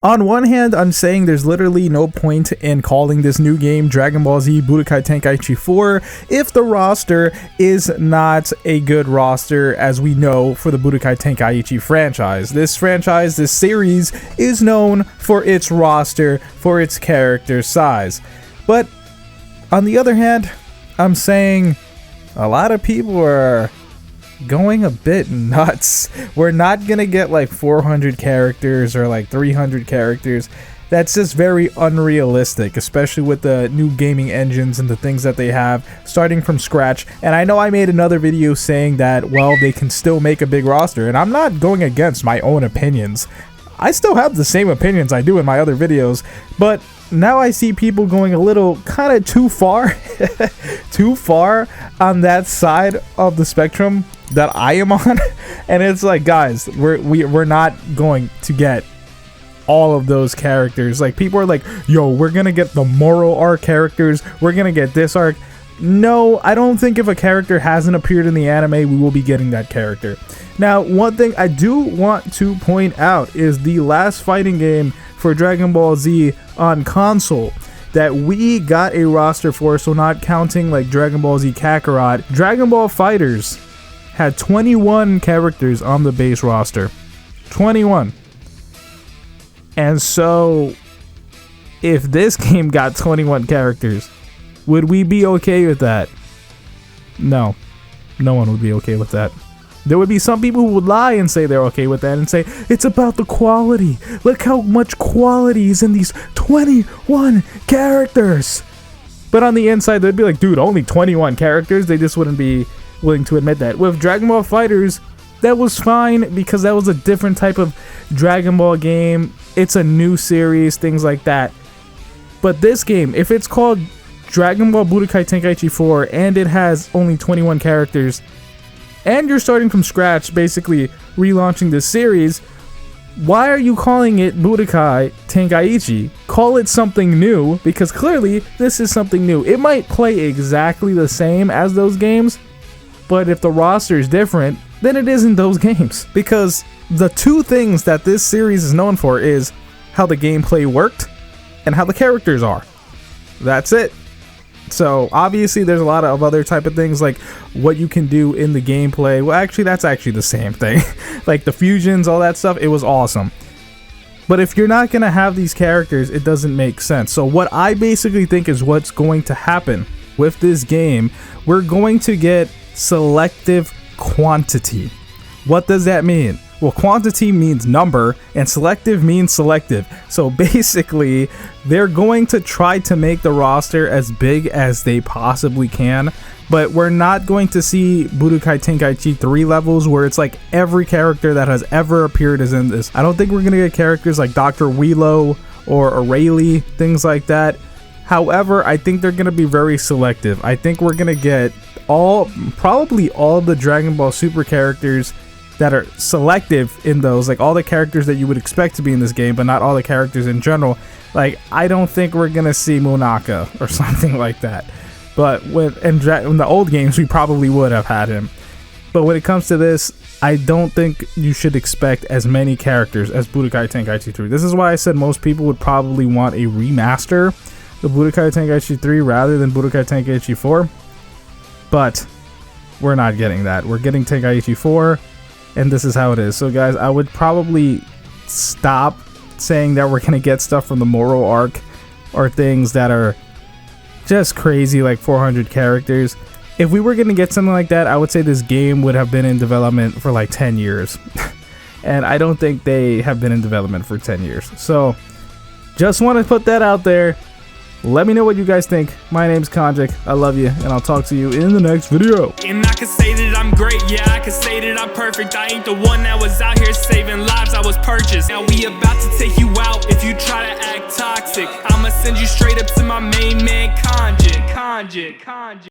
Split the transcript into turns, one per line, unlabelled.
On one hand, I'm saying there's literally no point in calling this new game Dragon Ball Z Budokai Tenkaichi 4 if the roster is not a good roster, as we know, for the Budokai Tenkaichi franchise. This series, is known for its roster, for its character size. But on the other hand, I'm saying a lot of people are going a bit nuts. We're not gonna get like 400 characters or like 300 characters. That's just very unrealistic, especially with the new gaming engines and the things that they have starting from scratch. And I know I made another video saying that, well, they can still make a big roster, and I'm not going against my own opinions. I still have the same opinions I do in my other videos, but now I see people going a little kind of too far too far on that side of the spectrum that I am on. And it's like, guys, we're not going to get all of those characters. Like, people are like, yo, we're gonna get the moral arc characters, we're gonna get this arc. No, I don't think if a character hasn't appeared in the anime, we will be getting that character. Now, one thing I do want to point out is the last fighting game for Dragon Ball Z on console that we got a roster for, so not counting like Dragon Ball Z Kakarot, Dragon Ball FighterZ had 21 characters on the base roster. 21. And so, if this game got 21 characters, would we be okay with that? No. No one would be okay with that. There would be some people who would lie and say they're okay with that and say, it's about the quality. Look how much quality is in these 21 characters. But on the inside, they'd be like, dude, only 21 characters? They just wouldn't be willing to admit that. With Dragon Ball FighterZ, that was fine because that was a different type of Dragon Ball game. It's a new series, things like that. But this game, if it's called Dragon Ball Budokai Tenkaichi 4 and it has only 21 characters, and you're starting from scratch, basically relaunching this series, why are you calling it Budokai Tenkaichi? Call it something new, because clearly this is something new. It might play exactly the same as those games, but if the roster is different, then it isn't those games. Because the two things that this series is known for is how the gameplay worked and how the characters are. That's it. So obviously there's a lot of other type of things like what you can do in the gameplay. Well, actually that's actually the same thing. Like the fusions, all that stuff, it was awesome. But if you're not gonna have these characters, it doesn't make sense. So what I basically think is what's going to happen with this game, we're going to get selective quantity. What does that mean? Well, quantity means number and selective means selective. So basically, they're going to try to make the roster as big as they possibly can, but we're not going to see Budokai Tenkaichi 3 levels where it's like every character that has ever appeared is in this. I don't think we're going to get characters like Dr. Wheelo or Rayleigh, things like that. However, I think they're going to be very selective. I think we're going to get probably all the Dragon Ball Super characters that are selective in those, like all the characters that you would expect to be in this game, but not all the characters in general. Like, I don't think we're gonna see Monaka or something like that. But in the old games, we probably would have had him. But when it comes to this, I don't think you should expect as many characters as Budokai Tenkaichi 3. This is why I said most people would probably want a remaster of Budokai Tenkaichi 3 rather than Budokai Tenkaichi 4. But we're not getting that. We're getting Tenkaichi 4. And this is how it is. So guys, I would probably stop saying that we're gonna get stuff from the moral arc or things that are just crazy, like 400 characters. If we were gonna get something like that, I would say this game would have been in development for like 10 years. And I don't think they have been in development for 10 years. So just want to put that out there. Let me know what you guys think. My name's Konjic. I love you, and I'll talk to you in the next video.
And I can say that I'm great, yeah, I can say that I'm perfect. I ain't the one that was out here saving lives, I was purchased. Now we about to take you out if you try to act toxic. I'ma send you straight up to my main man, Konjic.